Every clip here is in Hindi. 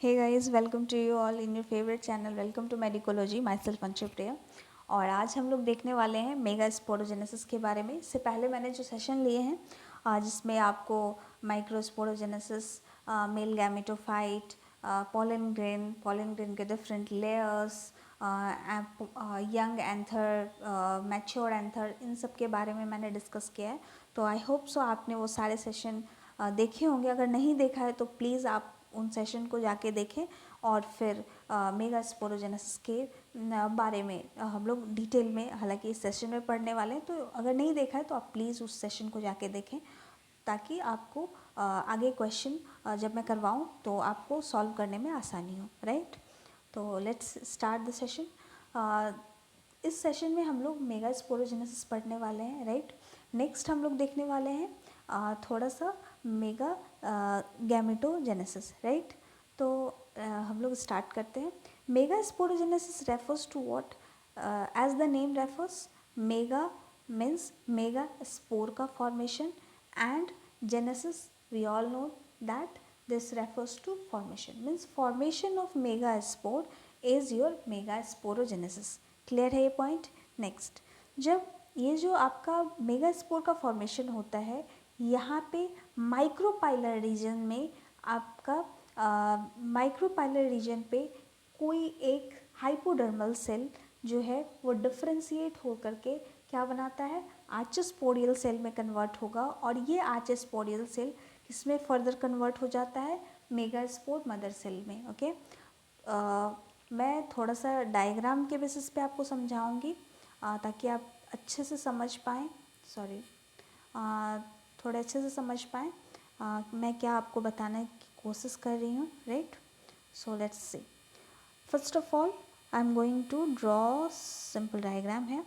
Hey guys, welcome to you all in your favorite channel. Welcome to Medicology. Myself Anshu प्रिया। और आज हम लोग देखने वाले हैं मेगा स्पोरोजेनेसिस के बारे में। इससे पहले मैंने जो सेशन लिए हैं जिसमें आपको microsporogenesis, male gametophyte, pollen grain के different layers, young anther, mature anther, इन सब के बारे में मैंने डिस्कस किया है। तो आई होप सो आपने वो सारे सेशन देखे होंगे। अगर नहीं देखा है तो प्लीज़ आप उन सेशन को जाके देखें और फिर मेगा स्पोरोजेनेसिस के बारे में हम लोग डिटेल में, हालांकि इस सेशन में पढ़ने वाले हैं, तो अगर नहीं देखा है तो आप प्लीज़ उस सेशन को जाके देखें ताकि आपको आगे क्वेश्चन जब मैं करवाऊँ तो आपको सॉल्व करने में आसानी हो, राइट। तो लेट्स स्टार्ट द सेशन। इस सेशन में हम लोग मेगा स्पोरोजेनेसिस पढ़ने वाले हैं, राइट। नेक्स्ट हम लोग देखने वाले हैं थोड़ा सा मेगा गैमेटोजेनेसिस, राइट। तो हम लोग स्टार्ट करते हैं। Megasporogenesis refers to what, as the name refers, mega means megaspore का formation and genesis we all know that this refers to formation, means formation of mega spore is your mega sporogenesis. Clear है ये पॉइंट। नेक्स्ट, जब ये जो आपका मेगा स्पोर का फॉर्मेशन होता है, यहाँ पे माइक्रोपाइलर रीजन में आपका माइक्रोपाइलर रीजन पे कोई एक हाइपोडर्मल सेल जो है वो डिफ्रेंशिएट हो करके क्या बनाता है, आर्चोस्पोरियल सेल में कन्वर्ट होगा। और ये आर्चोस्पोरियल सेल इसमें फर्दर कन्वर्ट हो जाता है मेगास्पोर मदर सेल में। ओके, मैं थोड़ा सा डायग्राम के बेसिस पे आपको समझाऊंगी ताकि आप अच्छे से समझ पाएँ, थोड़े अच्छे से समझ पाएँ मैं क्या आपको बताने की कोशिश कर रही हूँ, right. So let's see. First of all I am going to draw simple diagram है।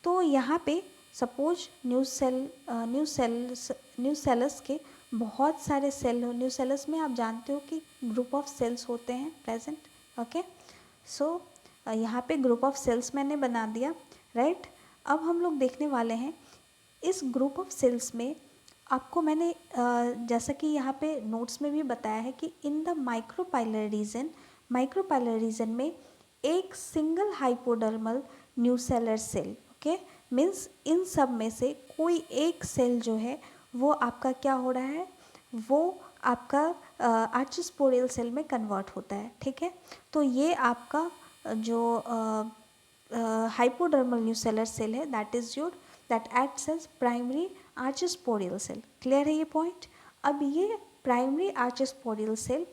तो यहाँ पे सपोज न्यू सेल्स के बहुत सारे सेल हो। न्यू सेल्स में आप जानते हो कि ग्रुप ऑफ सेल्स होते हैं प्रेजेंट, ओके। सो यहाँ पे ग्रुप ऑफ सेल्स मैंने बना दिया, राइट। अब हम लोग देखने वाले हैं इस ग्रुप ऑफ सेल्स में आपको मैंने जैसा कि यहाँ पे नोट्स में भी बताया है कि इन द माइक्रोपाइलर रीजन में एक single hypodermal nucellar cell, okay, means इन सब में से कोई एक सेल जो है वो आपका क्या हो रहा है, वो आपका आर्चोस्पोरियल सेल में कन्वर्ट होता है, ठीक है। तो ये आपका जो हाइपोडर्मल न्यूसेलर सेल है that acts as primary archesporial cell. Clear है ये पॉइंट। अब ये प्राइमरी आर्चोस्पोरियल सेल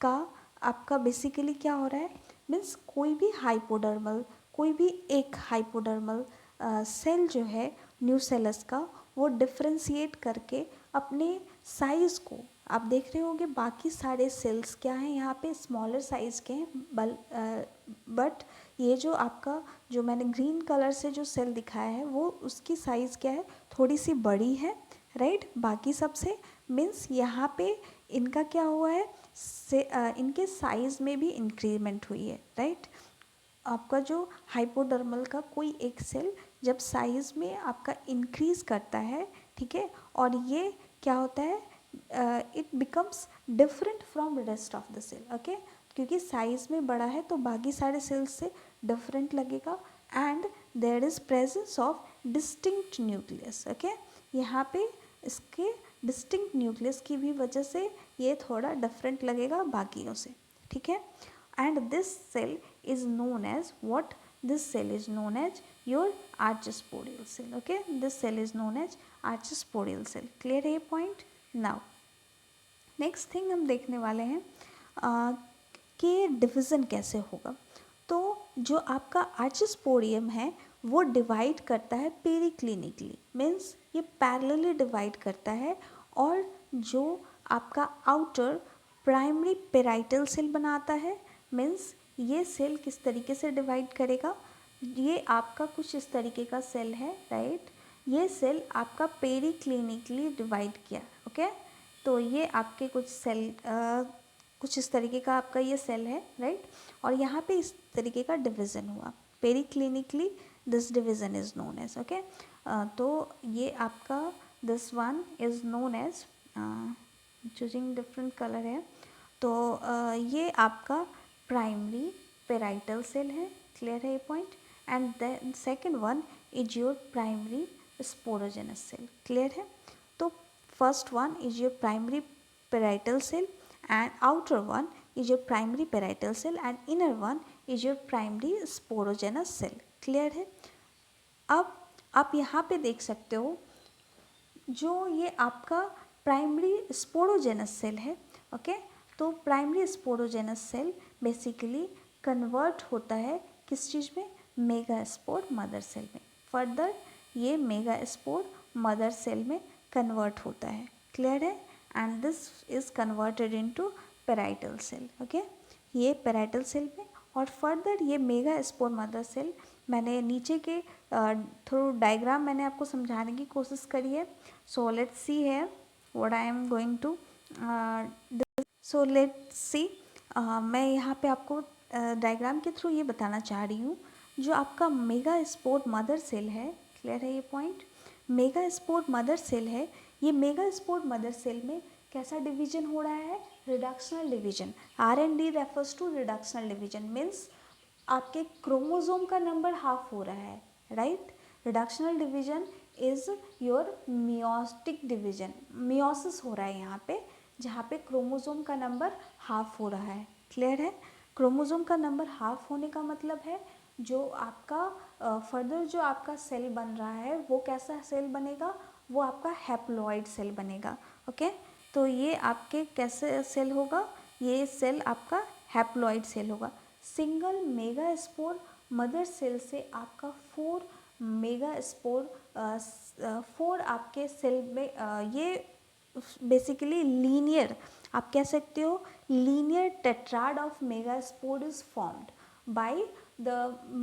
का आपका बेसिकली क्या हो रहा है, मीन्स कोई भी एक हाइपोडर्मल सेल जो है न्यूसेलस का, वो डिफ्रेंशिएट करके अपने साइज़ को, आप देख रहे होंगे बाकी सारे सेल्स क्या हैं यहाँ पे स्मॉलर साइज़ के हैं, बट ये जो आपका जो मैंने ग्रीन कलर से जो सेल दिखाया है वो उसकी साइज़ क्या है, थोड़ी सी बड़ी है, राइट, बाकी सबसे। मीन्स यहाँ पे इनका क्या हुआ है, इनके साइज़ में भी इंक्रीमेंट हुई है, राइट। आपका जो हाइपोडर्मल का कोई एक सेल जब साइज़ में आपका इंक्रीज़ करता है, ठीक है, और ये क्या होता है, it becomes different from rest of the cell, okay. क्योंकि साइज़ में बड़ा है तो बाकी सारे सेल्स से डिफरेंट लगेगा and there is presence of distinct nucleus, okay. यहाँ पे इसके डिस्टिंक्ट न्यूक्लियस की भी वजह से ये थोड़ा डिफरेंट लगेगा बाकियों से, ठीक है। And this cell is known as what? This cell is known as your archosporial cell, okay. This cell is known as archosporial cell. Clear है ये point? Now next thing हम देखने वाले हैं कि डिवीज़न कैसे होगा। तो जो आपका आर्चोस्पोरियम है वो डिवाइड करता है पेरिक्लिनिकली, मीन्स ये पैरेलली डिवाइड करता है, और जो आपका आउटर प्राइमरी पेराइटल सेल बनाता है, मीन्स ये सेल किस तरीके से डिवाइड करेगा, ये आपका कुछ इस तरीके का सेल है, राइट। ये सेल आपका पेरिक्लिनिकली डिवाइड किया, ओके। तो ये आपके कुछ सेल कुछ इस तरीके का आपका ये सेल है, राइट। और यहाँ पे इस तरीके का डिवीज़न हुआ periclinically, this division is known as, okay. तो ये आपका this one is known as, choosing different colour है, तो ये आपका प्राइमरी पेराइटल सेल है, क्लियर है ये point. And the second one is your primary sporogenous cell, clear है. तो first one is your primary parietal cell and outer one is your primary parietal cell and inner one is your primary sporogenous cell, clear है. अब आप यहाँ पे देख सकते हो जो ये आपका प्राइमरी स्पोरोजेनस सेल है, ओके. तो primary sporogenous cell basically convert होता है किस चीज़ में, मेगास्पोर मदर सेल में. फर्दर ये मेगास्पोर मदर सेल में कन्वर्ट होता है, क्लियर है. And this is converted into parietal cell, okay. ये पेराइटल सेल में, और फर्दर ये मेगास्पोर मदर सेल मैंने नीचे के थ्रू डायग्राम मैंने आपको समझाने की कोशिश करी है. सो लेट्स सी है what I am going to. So let's see, मैं यहाँ पे आपको डायग्राम के थ्रू ये बताना चाह रही हूँ, जो आपका मेगास्पोर मदर सेल है, क्लियर है ये पॉइंट. मेगास्पोर मदर सेल है, ये मेगास्पोर मदर सेल में कैसा डिवीजन हो रहा है, reductional division. R&D refers to reductional division, means आपके क्रोमोसोम का नंबर हाफ हो रहा है, right. Reductional division is your meiotic division, meiosis हो रहा है यहाँ पे, जहाँ पे क्रोमोसोम का नंबर हाफ हो रहा है, क्लियर है. क्रोमोसोम का नंबर हाफ होने का मतलब है जो आपका फर्दर जो आपका सेल बन रहा है वो कैसा सेल बनेगा, वो आपका हैप्लॉइड सेल बनेगा, ओके. तो ये आपके कैसे सेल होगा, ये सेल आपका हैप्लॉइड सेल होगा. सिंगल मेगास्पोर मदर सेल से आपका 4 मेगास्पोर 4 आपके सेल में ये बेसिकली लीनियर, आप कह सकते हो linear tetrad of megaspore is formed by the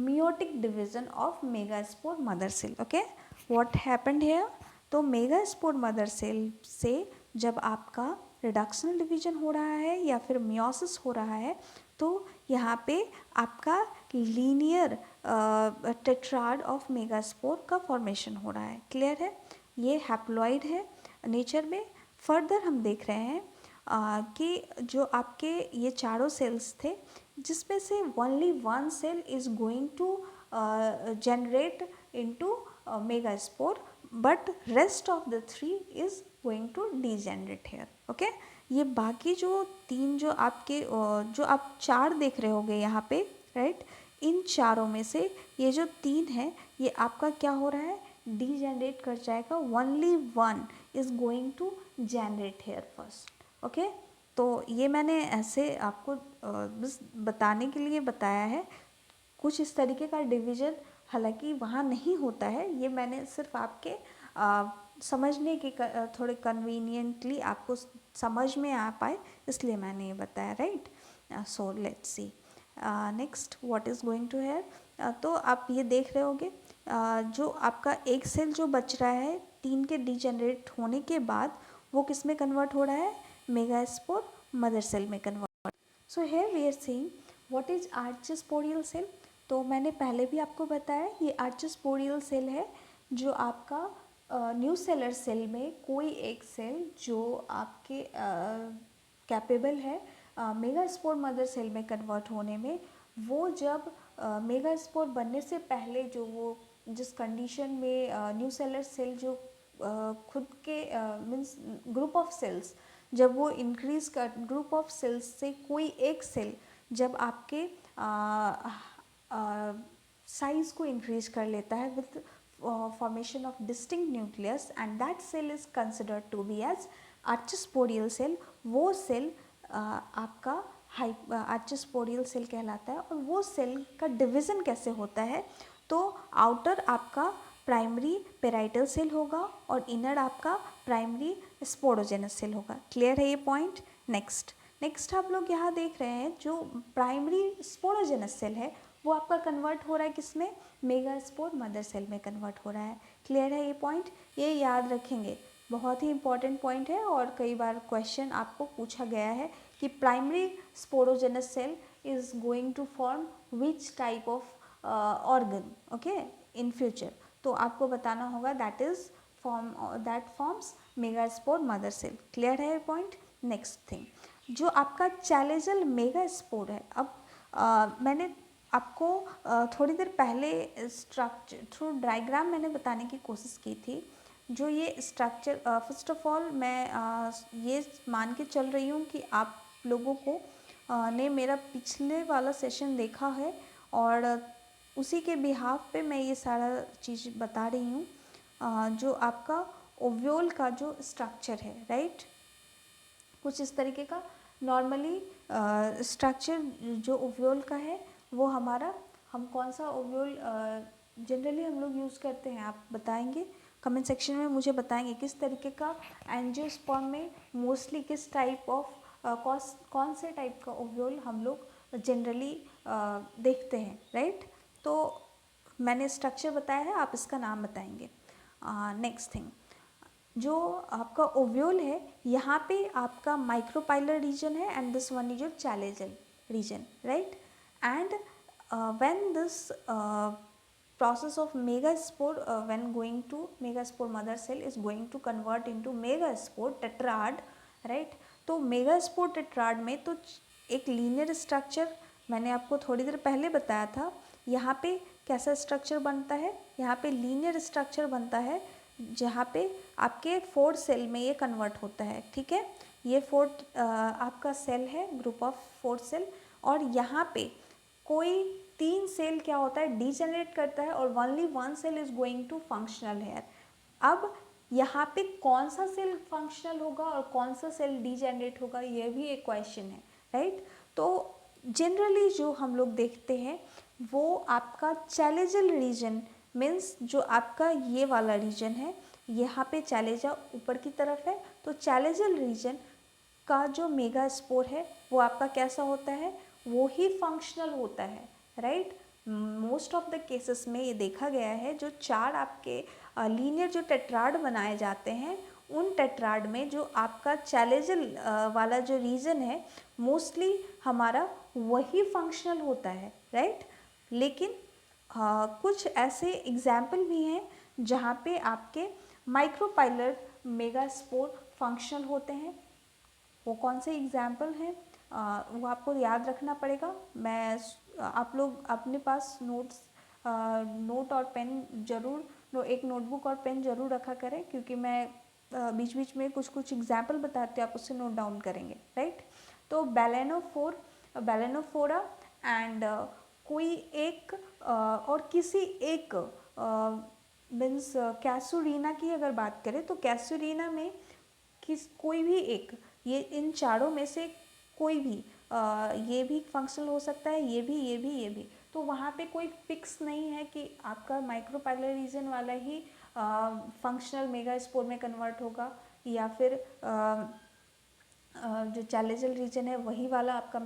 meiotic division of megaspore mother cell, okay. what happened here, तो मेगास्पोर मदर सेल से जब आपका रिडक्शनल डिवीजन हो रहा है या फिर मियोसिस हो रहा है, तो यहाँ पे आपका लीनियर टेट्राड ऑफ मेगास्पोर का फॉर्मेशन हो रहा है, क्लियर है. ये हैप्लॉइड है नेचर में. फर्दर हम देख रहे हैं कि जो आपके ये चारों सेल्स थे, जिसमें से only one cell is going to generate into megaspore, but rest of the 3 is going to degenerate here, okay. ये बाकी जो 3 जो आपके जो आप 4 देख रहे होगे यहाँ पे, राइट, इन चारों में से ये जो 3 है ये आपका क्या हो रहा है, डीजेनरेट कर जाएगा. Only one is going to generate here first, okay. तो ये मैंने ऐसे आपको बस बताने के लिए बताया है. कुछ इस तरीके का डिवीज़न हालांकि वहाँ नहीं होता है, ये मैंने सिर्फ आपके समझने के थोड़े कन्वीनियंटली आपको समझ में आ पाए इसलिए मैंने ये बताया, right. So let's see next what is going to here. तो आप ये देख रहे होगे जो आपका एक सेल जो बच रहा है 3 के डीजेनरेट होने के बाद, वो किस में कन्वर्ट हो रहा है, मेगास्पोर मदर सेल में convert. So here we are seeing what is archesporial cell. तो मैंने पहले भी आपको बताया ये आर्चिस्पोरियल सेल है, जो आपका न्यू सेलर सेल में कोई एक सेल जो आपके कैपेबल है मेगास्पोर मदर सेल में कन्वर्ट होने में, वो जब मेगास्पोर बनने से पहले जो वो जिस कंडीशन में न्यू सेलर सेल जो खुद के मीन्स ग्रुप ऑफ सेल्स, जब वो इंक्रीज कर ग्रुप ऑफ सेल्स से कोई एक सेल जब आपके साइज को इंक्रीज कर लेता है with formation of distinct nucleus and that cell is considered to be as archisporial cell. वो सेल आपका आर्चिस्पोरियल सेल कहलाता है. और वो सेल का डिवीज़न कैसे होता है, तो आउटर आपका प्राइमरी पेराइटल सेल होगा और इनर आपका प्राइमरी स्पोरोजेनस सेल होगा, क्लियर है ये पॉइंट. नेक्स्ट आप लोग यहाँ देख रहे हैं जो प्राइमरी स्पोरोजेनस सेल है वो आपका कन्वर्ट हो रहा है किस में, मेगास्पोर मदर सेल में कन्वर्ट हो रहा है, क्लियर है ये पॉइंट. ये याद रखेंगे, बहुत ही इंपॉर्टेंट पॉइंट है और कई बार क्वेश्चन आपको पूछा गया है कि primary sporogenous cell is going to form which type of organ, okay, in future. तो आपको बताना होगा that forms megaspore mother cell, clear है ये पॉइंट. नेक्स्ट थिंग, जो आपका चैलेजल मेगा स्पोर है, अब मैंने आपको थोड़ी देर पहले स्ट्रक्चर थ्रू डायग्राम मैंने बताने की कोशिश की थी। जो ये स्ट्रक्चर, फर्स्ट ऑफ ऑल मैं ये मान के चल रही हूँ कि आप लोगों को ने मेरा पिछले वाला सेशन देखा है और उसी के बिहाफ पे मैं ये सारा चीज़ बता रही हूँ। जो आपका ओव्यूल का जो स्ट्रक्चर है, राइट, कुछ इस तरीके का नॉर्मली स्ट्रक्चर जो ओव्यूल का है वो हमारा, हम कौन सा ओव्यूल जनरली हम लोग यूज़ करते हैं, आप बताएंगे कमेंट सेक्शन में, मुझे बताएंगे किस तरीके का एंजियोस्पर्म में मोस्टली किस टाइप ऑफ कौन से टाइप का ओव्यूल हम लोग जनरली देखते हैं, राइट। तो मैंने स्ट्रक्चर बताया है, आप इसका नाम बताएंगे। नेक्स्ट थिंग, जो आपका ओव्यूल है यहाँ पे आपका माइक्रोपाइलर रीजन है and this one is your chalazal region, right. And when this process of megaspore, when going to megaspore mother cell is going to convert into megaspore tetrad, right। तो megaspore tetrad में तो एक लीनियर स्ट्रक्चर मैंने आपको थोड़ी देर पहले बताया था। यहाँ पे कैसा स्ट्रक्चर बनता है, यहाँ पे लीनियर स्ट्रक्चर बनता है जहाँ पे आपके 4 सेल में ये कन्वर्ट होता है, ठीक है। ये 4 आपका सेल है, ग्रुप ऑफ 4 सेल, और यहाँ पे कोई 3 सेल क्या होता है, डीजेनरेट करता है और only 1 cell is going to functional here. अब यहाँ पे कौन सा सेल फंक्शनल होगा और कौन सा सेल डीजेनरेट होगा, ये भी एक क्वेश्चन है, राइट। तो जनरली जो हम लोग देखते हैं वो आपका चैलेजल रीजन मीन्स जो आपका ये वाला रीजन है, यहाँ पे चैलेजा ऊपर की तरफ है, तो चैलेजल रीजन का जो मेगा स्पोर है वो आपका कैसा होता है, वो ही फंक्शनल होता है, right. Most of the cases में ये देखा गया है, जो 4 आपके लीनियर जो टेट्राड बनाए जाते हैं, उन टेट्राड में जो आपका चैलेजल वाला जो रीजन है मोस्टली हमारा वही फंक्शनल होता है, राइट। लेकिन कुछ ऐसे एग्जाम्पल भी हैं जहाँ पे आपके माइक्रोपाइलर मेगास्पोर फंक्शनल होते हैं। वो कौन से एग्जाम्पल हैं वो आपको याद रखना पड़ेगा। मैं आप लोग अपने पास नोट और पेन ज़रूर, एक नोटबुक और पेन ज़रूर रखा करें, क्योंकि मैं बीच बीच में कुछ कुछ एग्जाम्पल बताते हैं, आप उससे नोट डाउन करेंगे, राइट। तो बैलेनोफोरा एंड कोई एक और किसी एक मीन्स कैसुरीना की अगर बात करें तो कैसुरीना में कोई भी एक, ये इन चारों में से कोई भी ये भी फंक्शनल हो सकता है, ये भी, तो वहाँ पे कोई फिक्स नहीं है कि आपका माइक्रोपाइलर रीजन वाला ही फंक्शनल मेगा स्पोर में कन्वर्ट होगा या फिर जो चैलेजल रीजन है वही वाला आपका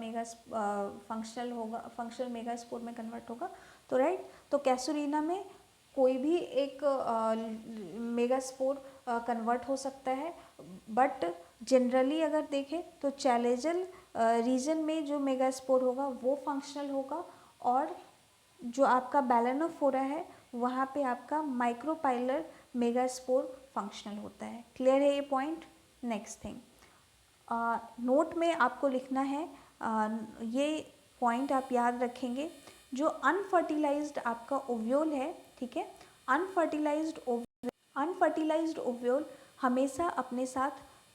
फंक्शनल मेगा स्पोर में कन्वर्ट होगा। तो राइट, तो कैसुरीना में कोई भी एक मेगा स्पोर कन्वर्ट हो सकता है, बट जनरली अगर देखें तो चैलेजल रीजन में जो मेगा स्पोर होगा वो फंक्शनल होगा, और जो आपका बैलेनोफोरा है वहाँ पे आपका माइक्रोपाइलर मेगा स्पोर फंक्शनल होता है। क्लियर है ये पॉइंट। नेक्स्ट थिंग, नोट में आपको लिखना है, ये पॉइंट आप याद रखेंगे, जो अनफर्टिलाइज्ड आपका ओव्यूल है, ठीक है, अनफर्टिलाइज्ड ओव्यूल हमेशा अपने साथ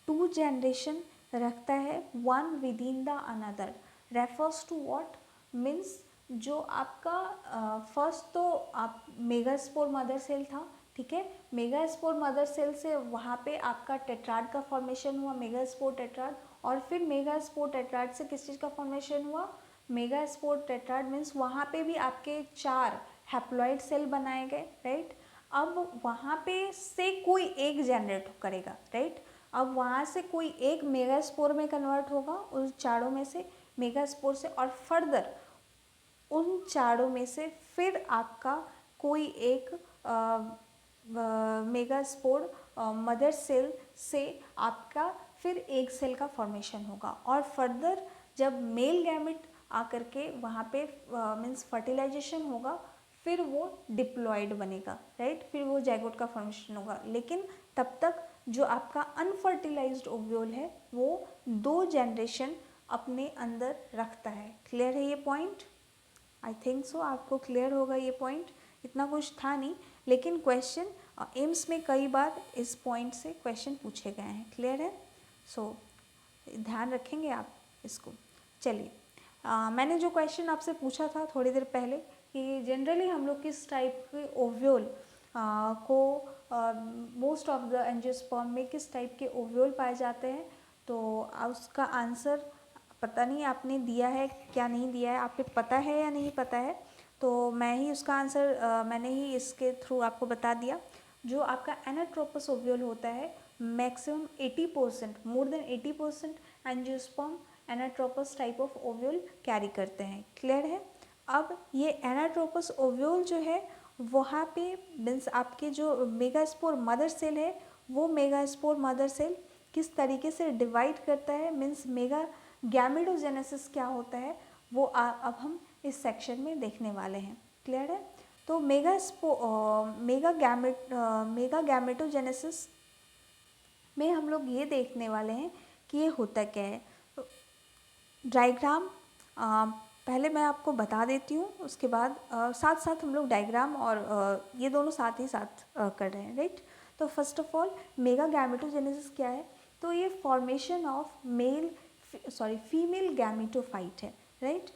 2 जनरेशन रखता है, one within the another. Refers to what means, जो आपका फर्स्ट तो आप मेगास्पोर मदर सेल था, ठीक है, मेगास्पोर मदर सेल से वहाँ पे आपका टेट्राड का फॉर्मेशन हुआ, मेगास्पोर टेट्राड, और फिर मेगास्पोर टेट्राड से किस चीज़ का फॉर्मेशन हुआ, मेगास्पोर टेट्राड मीन्स वहाँ पे भी आपके 4 हैप्लॉइड सेल बनाए गए, राइट। अब वहाँ पे से कोई एक जनरेट करेगा, राइट। अब वहाँ से कोई एक मेगास्पोर में कन्वर्ट होगा उस चारों में से, मेगास्पोर से, और फर्दर उन चारों में से फिर आपका कोई एक मेगास्पोर मदर सेल से आपका फिर एक सेल का फॉर्मेशन होगा, और फर्दर जब मेल गैमेट आकर के वहाँ पे मीन्स फर्टिलाइजेशन होगा, फिर वो डिप्लॉयड बनेगा, राइट, फिर वो जाइगोट का फॉर्मेशन होगा। लेकिन तब तक जो आपका अनफर्टिलाइज्ड ओव्यूल है वो 2 जनरेशन अपने अंदर रखता है। क्लियर है ये पॉइंट? आई थिंक सो आपको क्लियर होगा ये पॉइंट। इतना कुछ था नहीं, लेकिन क्वेश्चन एम्स में कई बार इस पॉइंट से क्वेश्चन पूछे गए हैं। क्लियर है? सो ध्यान रखेंगे आप इसको। चलिए, मैंने जो क्वेश्चन आपसे पूछा था थोड़ी देर पहले कि जनरली हम लोग किस टाइप के ओव्यूल को मोस्ट ऑफ द एंजियोस्पर्म में किस टाइप के ओव्यूल पाए जाते हैं, तो उसका आंसर पता नहीं आपने दिया है क्या नहीं दिया है, आपको पता है या नहीं पता है, तो मैं ही उसका आंसर मैंने ही इसके थ्रू आपको बता दिया। जो आपका एनाट्रोपस ओव्यूल होता है, maximum 80%, more than 80% angiosperm anatropous type of ovule carry करते हैं। क्लियर है? अब ये एनाट्रोपस ओव्यूल जो है वहाँ पे मीन्स आपके जो मेगास्पोर मदर सेल है, वो मेगास्पोर मदर सेल किस तरीके से डिवाइड करता है, मीन्स मेगा गैमेटोजेनेसिस क्या होता है, वो अब हम इस सेक्शन में देखने वाले हैं। क्लियर है? तो मेगा गैमेटोजेनेसिस में हम लोग ये देखने वाले हैं कि ये होता क्या है। डायग्राम पहले मैं आपको बता देती हूँ, उसके बाद साथ साथ हम लोग डायग्राम और ये दोनों साथ ही साथ कर रहे हैं, राइट। तो first of all mega gametogenesis क्या है, तो ये फॉर्मेशन ऑफ फीमेल गैमेटोफाइट है, राइट।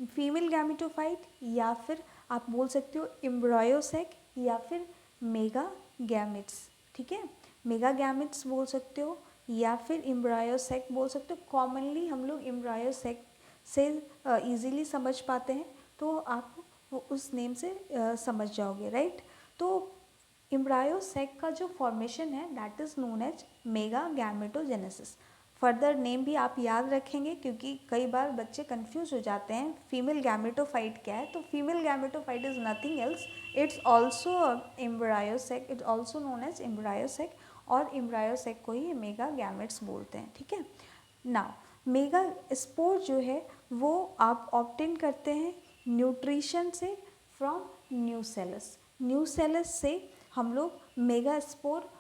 फीमेल गैमेटोफाइट या फिर आप बोल सकते हो एम्ब्रायोसेक या फिर मेगा गैमेट्स, ठीक है। मेगा गैमेट्स बोल सकते हो या फिर एम्ब्रायोसेक बोल सकते हो। कॉमनली हम लोग एम्ब्रायोसेक से इजीली समझ पाते हैं, तो आप उस नेम से समझ जाओगे, राइट। तो एम्ब्रायोसेक का जो फॉर्मेशन है that is known as mega gametogenesis. Further name भी आप याद रखेंगे क्योंकि कई बार बच्चे कंफ्यूज हो जाते हैं फीमेल गैमेटोफाइट क्या है। तो female gametophyte is nothing else, it's also embryo sac, it's also known as embryo sac, और एम्ब्रायोसेक को ही मेगा गैमेट्स बोलते हैं, ठीक है। नाउ मेगा स्पोर जो है वो आप ऑब्टेन करते हैं न्यूट्रिशन से फ्रॉम न्यूसेलस से हम लोग मेगा स्पोर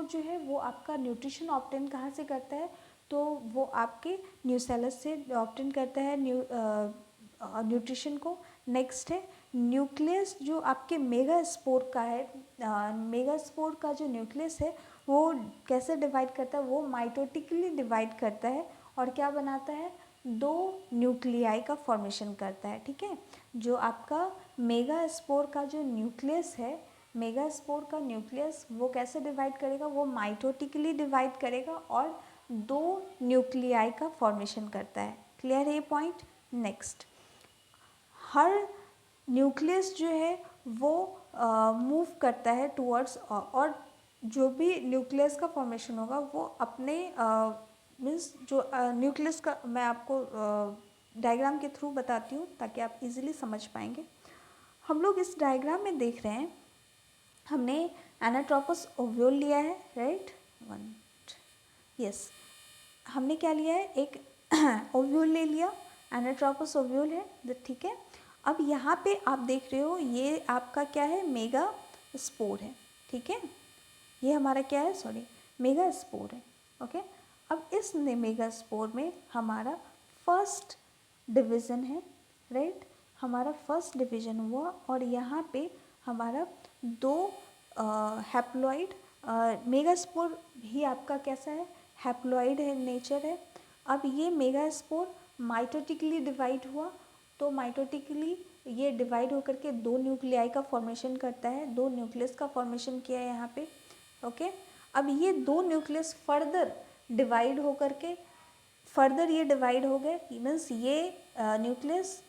जो है वो आपका न्यूट्रिशन ऑब्टेन कहाँ से करता है, तो वो आपके न्यूसेलस से ऑब्टेन करता है न्यूट्रिशन को। नेक्स्ट है न्यूक्लियस, जो आपके मेगा स्पोर का है, मेगा स्पोर का जो न्यूक्लियस है वो कैसे डिवाइड करता है, वो माइटोटिकली डिवाइड करता है और क्या बनाता है, 2 न्यूक्लियाई का फॉर्मेशन करता है, ठीक है। जो आपका मेगा स्पोर का जो न्यूक्लियस है, मेगा स्पोर का न्यूक्लियस वो कैसे डिवाइड करेगा, वो माइटोटिकली डिवाइड करेगा और 2 न्यूक्लियाई का फॉर्मेशन करता है। क्लियर है ये पॉइंट? नेक्स्ट, हर न्यूक्लियस जो है वो मूव करता है टूवर्ड्स, और जो भी न्यूक्लियस का फॉर्मेशन होगा वो अपने मीन्स जो न्यूक्लियस का मैं आपको डायग्राम के थ्रू बताती हूँ ताकि आप इजीली समझ पाएंगे। हम लोग इस डायग्राम में देख रहे हैं, हमने एनाट्रोपस ओव्यूल लिया है, राइट। यस, हमने क्या लिया है, एक ओव्यूल ले लिया, एनाट्रोपस ओव्यूल है, ठीक है। अब यहाँ पे आप देख रहे हो ये आपका क्या है, मेगा स्पोर है, ठीक है। ये हमारा क्या है, मेगा स्पोर है, ओके। अब इस मेगा स्पोर में हमारा फर्स्ट डिवीज़न है, राइट। हमारा फर्स्ट डिवीज़न हुआ और यहाँ पे हमारा 2 हैप्लॉइड, मेगा स्पोर ही आपका कैसा है, हैप्लॉइड है, नेचर है। अब ये मेगा स्पोर माइटोटिकली डिवाइड हुआ, तो माइटोटिकली ये डिवाइड होकर के 2 न्यूक्लियाई का फॉर्मेशन करता है, 2 न्यूक्लियस का फॉर्मेशन किया है यहाँ पे, ओके। अब ये 2 न्यूक्लियस फर्दर डिवाइड होकर के फर्दर ये डिवाइड हो गए, मीन्स ये न्यूक्लियस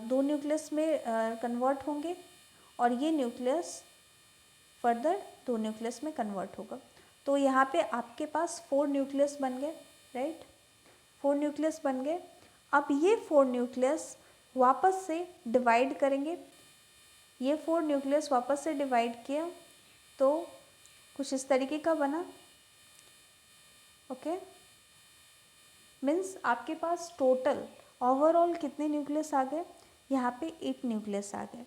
2 न्यूक्लियस में कन्वर्ट होंगे और ये न्यूक्लियस फर्दर 2 न्यूक्लियस में कन्वर्ट होगा। तो यहाँ पे आपके पास 4 न्यूक्लियस बन गए, राइट, 4 न्यूक्लियस बन गए। अब ये 4 न्यूक्लियस वापस से डिवाइड करेंगे, ये 4 न्यूक्लियस वापस से डिवाइड किया तो कुछ इस तरीके का बना, ओके। मीन्स आपके पास टोटल ओवरऑल कितने न्यूक्लियस आ गए, यहाँ पे 8 न्यूक्लियस आ गए।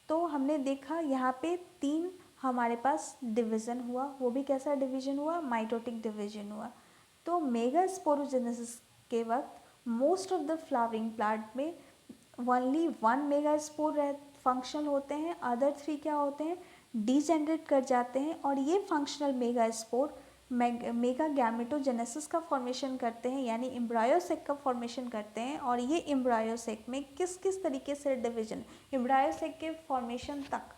तो हमने देखा यहाँ पे 3 हमारे पास डिवीज़न हुआ, वो भी कैसा डिवीज़न हुआ, माइटोटिक डिवीज़न हुआ। तो मेगा स्पोरोजेनेसिस के वक्त most of the flowering plant में only one megaspore functional होते हैं, अदर 3 क्या होते हैं, डीजेनरेट कर जाते हैं, और ये functional mega spore mega gametogenesis का फॉर्मेशन करते हैं, यानी एम्ब्रायोसेक का फॉर्मेशन करते हैं। और ये एम्ब्रायोसेक में किस किस तरीके से डिवीजन, एम्ब्रायोसेक के फॉर्मेशन तक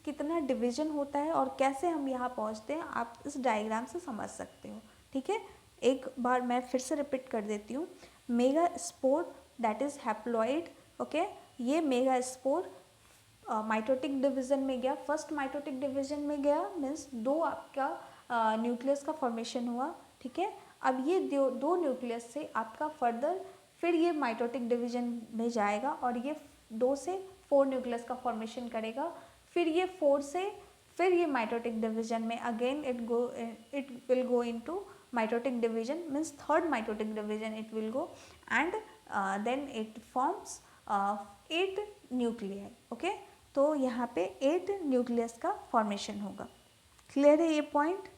कितना डिवीजन होता है और कैसे हम यहाँ पहुँचते हैं, आप इस डायग्राम से समझ सकते हो। ठीक है, एक बार मैं फिर से रिपीट कर देती हूँ। Mega spore that is haploid, okay, ये मेगा स्पोर माइटोटिक डिवीज़न में गया, फर्स्ट माइटोटिक डिवीज़न में गया, मीन्स 2 आपका न्यूक्लियस का फॉर्मेशन हुआ। ठीक है, अब ये दो न्यूक्लियस से आपका फर्दर फिर ये माइटोटिक डिवीज़न में जाएगा और ये 2 से 4 न्यूक्लियस का फॉर्मेशन करेगा, फिर ये 4 से फिर ये माइटोटिक डिवीज़न में again it will go into mitotic division, means third mitotic division it will go, and then it forms 8 nuclei. Okay, तो यहाँ पे 8 न्यूक्लियस का फॉर्मेशन होगा। क्लियर है ये पॉइंट?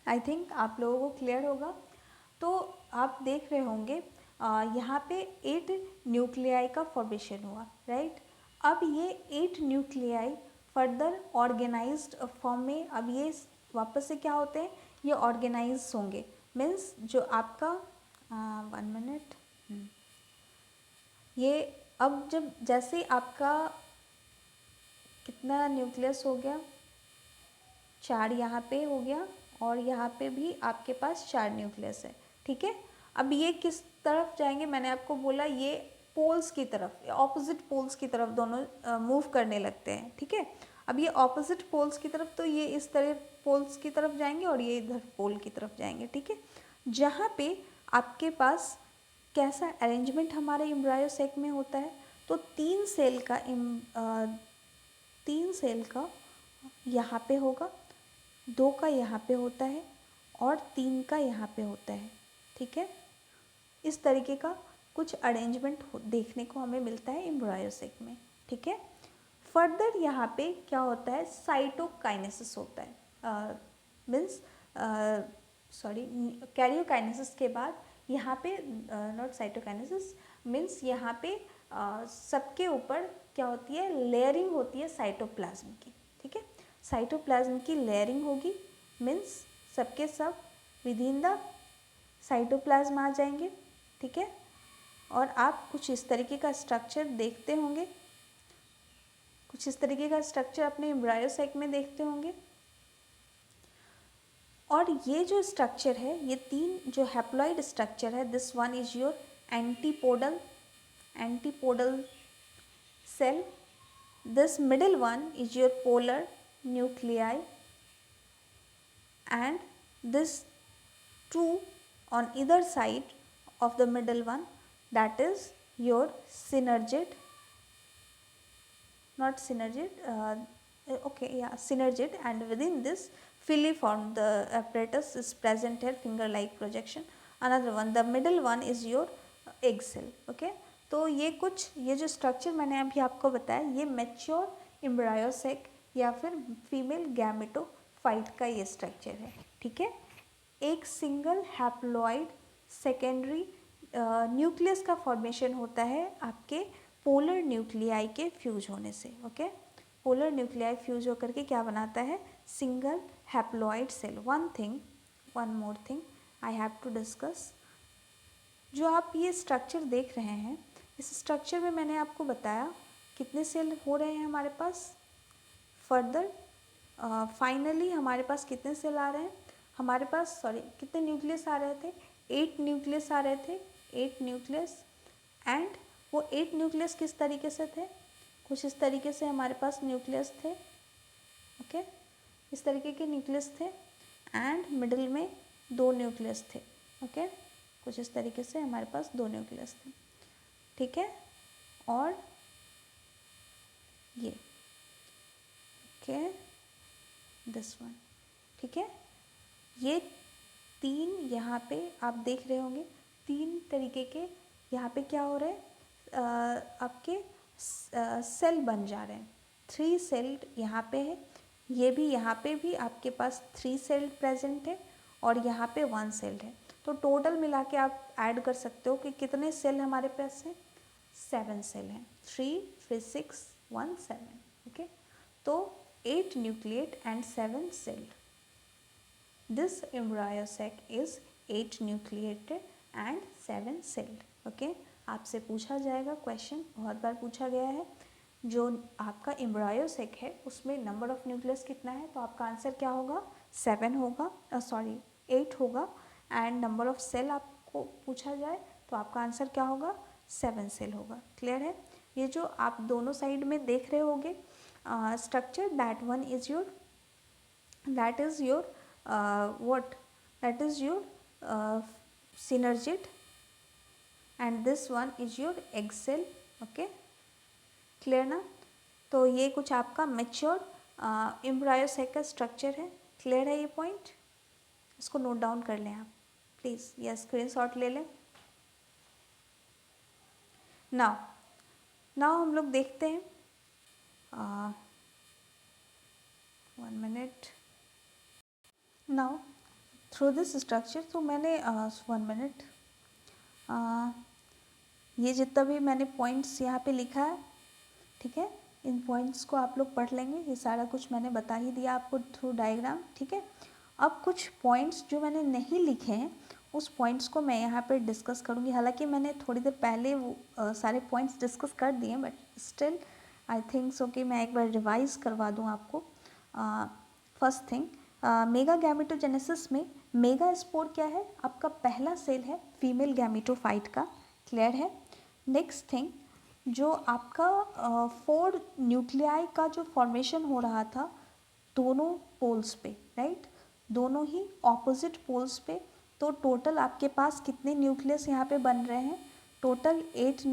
आई थिंक आप लोगों को क्लियर होगा। तो आप देख रहे होंगे यहाँ पे 8 न्यूक्लियाई का फॉर्मेशन हुआ, राइट। अब ये 8 न्यूक्लियाई फर्दर ऑर्गेनाइज्ड फॉर्म में, अब ये वापस से क्या होते हैं, ये ऑर्गेनाइज होंगे, मीन्स जो आपका 1 मिनट, ये अब जब जैसे आपका कितना न्यूक्लियस हो गया, 4 यहाँ पे हो गया और यहाँ पे भी आपके पास 4 न्यूक्लियस है। ठीक है, अब ये किस तरफ जाएंगे, मैंने आपको बोला ये पोल्स की तरफ, ऑपोजिट पोल्स की तरफ दोनों मूव करने लगते हैं। ठीक है, अब ये ऑपोजिट पोल्स की तरफ, तो ये इस तरह पोल्स की तरफ जाएंगे और ये इधर पोल की तरफ जाएंगे। ठीक है, जहाँ पे आपके पास कैसा अरेंजमेंट हमारे एम्ब्रायोसेक में होता है, तो 3 सेल का यहाँ पे होगा, 2 का यहाँ पे होता है और 3 का यहाँ पे होता है। ठीक है, इस तरीके का कुछ अरेंजमेंट देखने को हमें मिलता है एम्ब्रायोसेक में। ठीक है, फर्दर यहाँ पे क्या होता है, साइटोकाइनेसिस होता है, मीन्स कैरियोकाइनेसिस के बाद यहाँ पे नॉट साइटोकाइनेसिस, मीन्स यहाँ पे सबके ऊपर क्या होती है, लेयरिंग होती है साइटोप्लाज्म की। ठीक है, साइटोप्लाज्म की लेयरिंग होगी, मीन्स सबके सब विद इन द साइटोप्लाज्म आ जाएंगे। ठीक है, और आप कुछ इस तरीके का स्ट्रक्चर देखते होंगे, कुछ इस तरीके का स्ट्रक्चर अपने एम्ब्रायोसाइक में देखते होंगे। और ये जो स्ट्रक्चर है, ये 3 जो हैप्लॉइड स्ट्रक्चर है, this one is your antipodal cell, this middle one is your polar nuclei, and this 2 on either side of the middle one, that is your synergid, not synergid, synergid, and within this filiform the apparatus is present here, finger like projection. Another one, the middle one is your egg cell. Okay, तो ये जो स्ट्रक्चर मैंने अभी आपको बताया, ये मैच्योर एम्ब्रायोसेक या फिर फीमेल गैमेटोफाइट का ये स्ट्रक्चर है। ठीक है, एक सिंगल हैप्लॉइड सेकेंडरी न्यूक्लियस का फॉर्मेशन होता है आपके पोलर न्यूक्लियाई के फ्यूज होने से। ओके, पोलर न्यूक्लियाई फ्यूज होकर के क्या बनाता है, single haploid cell. One more thing I have to discuss, जो आप ये स्ट्रक्चर देख रहे हैं, इस स्ट्रक्चर में मैंने आपको बताया कितने सेल हो रहे हैं हमारे पास, फर्दर फाइनली हमारे पास कितने सेल आ रहे हैं, हमारे पास कितने न्यूक्लियस आ रहे थे, 8 न्यूक्लियस आ रहे थे, 8 न्यूक्लियस। एंड वो 8 न्यूक्लियस किस तरीके से थे, कुछ इस तरीके से हमारे पास न्यूक्लियस थे। ओके, इस तरीके के न्यूक्लियस थे, एंड मिडिल में 2 न्यूक्लियस थे। ओके, कुछ इस तरीके से हमारे पास 2 न्यूक्लियस थे। ठीक है, और ये ओके, दिस वन। ठीक है, ये 3 यहाँ पे आप देख रहे होंगे, 3 तरीके के यहाँ पे क्या हो रहा है, आपके सेल बन जा रहे हैं। 3 सेल यहाँ पे है, ये भी यहाँ पे भी आपके पास 3 सेल प्रेजेंट है और यहाँ पे 1 सेल है। तो टोटल मिला के आप ऐड कर सकते हो कि कितने सेल हमारे पास हैं, 7 सेल हैं, 3 फिर 6 1 7। ओके, तो 8 nucleate and 7 cell. This embryo sac is 8 nucleated and 7 celled. Okay, आपसे पूछा जाएगा क्वेश्चन, बहुत बार पूछा गया है, जो आपका एम्ब्रायो सैक है उसमें नंबर ऑफ न्यूक्लियस कितना है, तो आपका आंसर क्या होगा, 7 होगा, 8 होगा। एंड नंबर ऑफ सेल आपको पूछा जाए तो आपका आंसर क्या होगा, 7 सेल होगा। क्लियर है। ये जो आप दोनों साइड में देख रहे होगे structure, that one is your, that is your what that is your synergid and this one is your egg cell। okay, clear ना। तो ये कुछ आपका मेच्योर एम्ब्रायो सैक का स्ट्रक्चर है। क्लियर है ये पॉइंट, इसको नोट डाउन कर लें आप प्लीज़, या स्क्रीनशॉट ले लें। नाउ हम लोग देखते हैं 1 minute. Now through this structure, तो मैंने 1 मिनट, ये जितना भी मैंने पॉइंट्स यहाँ पे लिखा है, ठीक है, इन पॉइंट्स को आप लोग पढ़ लेंगे। ये सारा कुछ मैंने बता ही दिया आपको थ्रू डायग्राम। ठीक है, अब कुछ पॉइंट्स जो मैंने नहीं लिखे हैं उस पॉइंट्स को मैं यहाँ पे डिस्कस करूँगी। हालांकि मैंने थोड़ी देर पहले वो सारे पॉइंट्स डिस्कस कर दिए, but still I think so कि मैं एक बार रिवाइज करवा दूँ आपको। फर्स्ट थिंग, मेगा गैमेटोजेनेसिस में मेगा स्पोर क्या है, आपका पहला सेल है फीमेल गैमेटोफाइट का। क्लियर है। नेक्स्ट थिंग, जो आपका 4 न्यूक्लियाई का जो फॉर्मेशन हो रहा था दोनों पोल्स पे, राइट, दोनों ही ऑपोजिट पोल्स पे, तो टोटल आपके पास कितने न्यूक्लियस यहाँ पे बन रहे हैं, total 8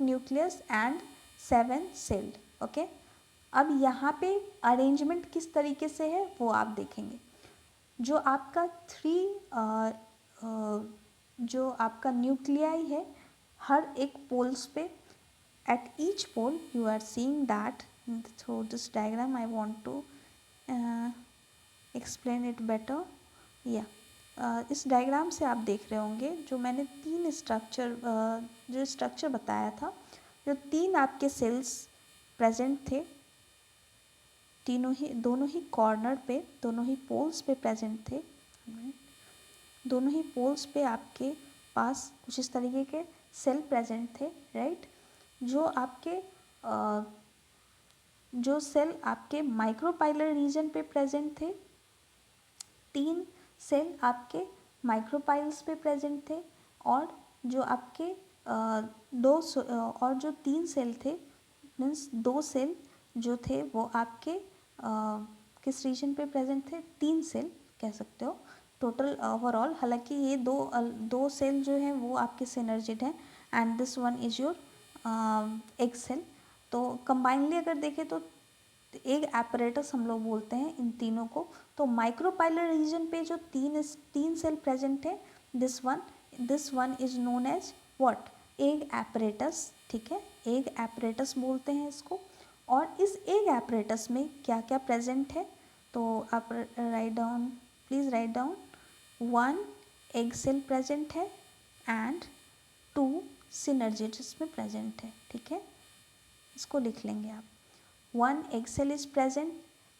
nucleus and 7 celled. Okay, अब यहाँ पे अरेंजमेंट किस तरीके से है वो आप देखेंगे। जो आपका जो आपका न्यूक्लियाई है हर एक पोल्स पे, at each pole you are seeing that through this diagram I want to explain it better। इस डायग्राम से आप देख रहे होंगे जो मैंने 3 स्ट्रक्चर बताया था, जो 3 आपके सेल्स प्रेजेंट थे, दोनों ही कॉर्नर पे, दोनों ही पोल्स पे प्रेजेंट थे। दोनों ही पोल्स पे आपके पास कुछ इस तरीके के सेल प्रेजेंट थे, राइट। जो सेल आपके माइक्रोपाइलर रीजन पे प्रेजेंट थे, 3 सेल आपके माइक्रोपाइल्स पे प्रेजेंट थे, और जो आपके और जो 3 सेल थे, मीन्स 2 सेल जो थे वो आपके किस रीजन पे प्रेजेंट थे, 3 सेल कह सकते हो टोटल ओवरऑल। हालांकि ये दो सेल जो हैं वो आपके सिनर्जिड हैं and this one is your egg cell. तो कंबाइनली अगर देखें तो एग एपरेटस हम लोग बोलते हैं इन तीनों को। तो माइक्रोपाइलर रीजन पे जो 3 सेल प्रेजेंट है, this one is known as what, egg apparatus. ठीक है, एग एपरेटस बोलते हैं इसको। और इस एग एपरेटस में क्या क्या प्रेजेंट है, तो आप please write down 1 egg cell present है एंड 2 सिनर्जिड इसमें प्रेजेंट है। ठीक है, इसको लिख लेंगे आप, 1 egg cell is present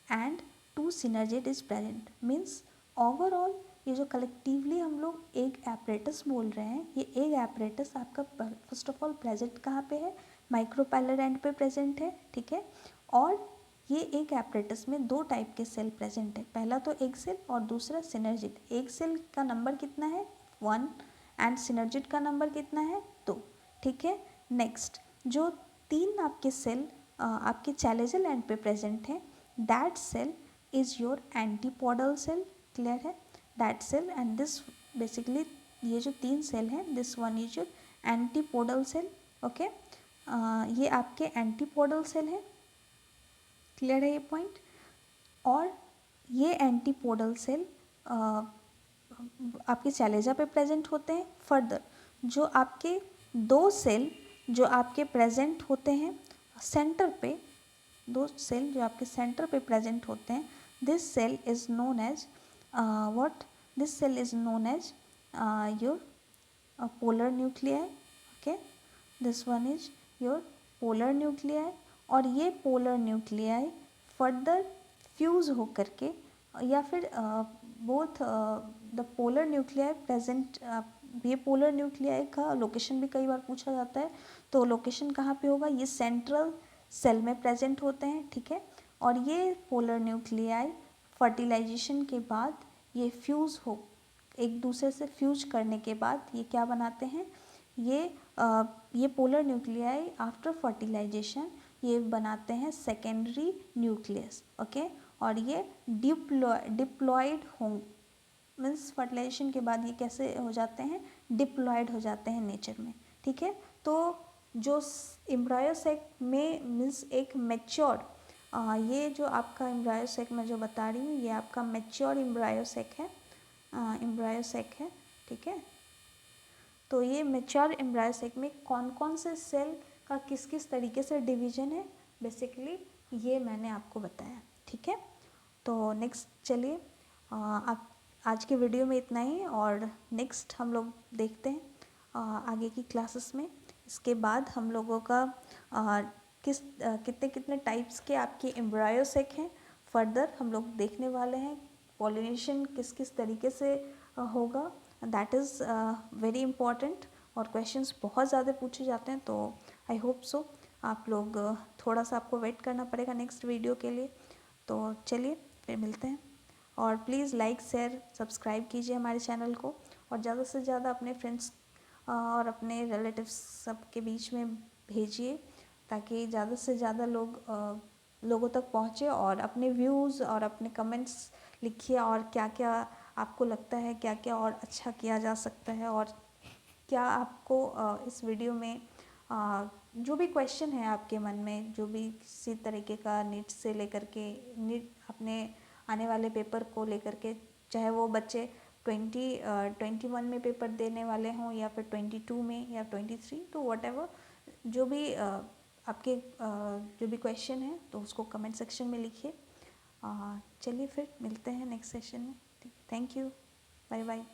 and 2 synergid is present. Means overall ये जो कलेक्टिवली हम लोग एग एपरेटस बोल रहे हैं, ये एग एपरेटस आपका फर्स्ट ऑफ ऑल प्रेजेंट कहाँ पे है, माइक्रोपाइलर एंड पे प्रेजेंट है। ठीक है, और ये एग एपरेटस में 2 टाइप के सेल प्रेजेंट है, पहला तो एग सेल और दूसरा सिनर्जिड। एग सेल का नंबर कितना है, 1, एंड सिनर्जिड का नंबर कितना है, 2। ठीक है, नेक्स्ट जो 3 आपके सेल आपके चैलेजल एंड पे प्रेजेंट है, that cell is your antipodal cell. Clear है, that cell and this basically ये जो 3 सेल हैं, this one is your antipodal cell. Okay, ये आपके एंटीपोडल सेल है। क्लियर है ये पॉइंट। और ये एंटीपोडल सेल आपके चैलेजा पे प्रेजेंट होते हैं। फर्दर जो आपके 2 सेल जो आपके प्रेजेंट होते हैं सेंटर पे, दो सेल जो आपके सेंटर पे प्रेजेंट होते हैं, this cell is known as what, this cell is known as your polar nuclei. Okay, this one is your polar nuclei. और ये polar nuclei further fuse हो करके या फिर both the polar nuclei present, ये polar nuclei का लोकेशन भी कई बार पूछा जाता है, तो लोकेशन कहाँ पे होगा, ये सेंट्रल सेल में प्रेजेंट होते हैं, ठीक है। और ये पोलर न्यूक्लियाई फर्टिलाइजेशन के बाद ये फ्यूज़ हो, एक दूसरे से फ्यूज करने के बाद ये क्या बनाते हैं, ये पोलर न्यूक्लियाई आफ्टर फर्टिलाइजेशन ये बनाते हैं सेकेंडरी न्यूक्लियस। ओके, और ये डिप्लॉयड हो, मीन्स फर्टिलाइजेशन के बाद ये कैसे हो जाते हैं, डिप्लॉयड हो जाते हैं नेचर में, ठीक है। तो जो एम्ब्रायोसेक में मीन्स एक मैच्योर, ये जो आपका एम्ब्रायोसेक मैं जो बता रही हूँ ये आपका मैच्योर एम्ब्रायोसेक है, एम्ब्रायोसेक है, ठीक है। तो ये मैच्योर एम्ब्रायोसेक में कौन कौन से सेल का किस किस तरीके से डिवीजन है, बेसिकली ये मैंने आपको बताया, ठीक है। तो नेक्स्ट चलिए, आप आज के वीडियो में इतना ही, और नेक्स्ट हम लोग देखते हैं आगे की क्लासेस में। इसके बाद हम लोगों का कितने कितने टाइप्स के आपके एम्ब्रायोसेक हैं फर्दर हम लोग देखने वाले हैं। पॉलिनेशन किस किस तरीके से होगा, दैट इज़ वेरी इम्पॉर्टेंट, और क्वेश्चंस बहुत ज़्यादा पूछे जाते हैं, तो आई होप सो आप लोग थोड़ा सा आपको वेट करना पड़ेगा नेक्स्ट वीडियो के लिए। तो चलिए फिर मिलते हैं, और प्लीज़ लाइक शेयर सब्सक्राइब कीजिए हमारे चैनल को, और ज़्यादा से ज़्यादा अपने फ्रेंड्स और अपने रिलेटिव्स सब के बीच में भेजिए, ताकि ज़्यादा से ज़्यादा लोगों तक पहुँचे, और अपने व्यूज़ और अपने कमेंट्स लिखिए, और क्या क्या आपको लगता है, क्या क्या और अच्छा किया जा सकता है, और क्या आपको इस वीडियो में जो भी क्वेश्चन है आपके मन में, जो भी किसी तरीके का नीट से लेकर के, नीट अपने आने वाले पेपर को लेकर के, चाहे वो बच्चे 21 में पेपर देने वाले हों, या फिर 22 में, या 23, तो वॉटेवर जो भी आपके जो भी क्वेश्चन है, तो उसको कमेंट सेक्शन में लिखिए। चलिए फिर मिलते हैं नेक्स्ट सेशन में। Thank you, bye bye.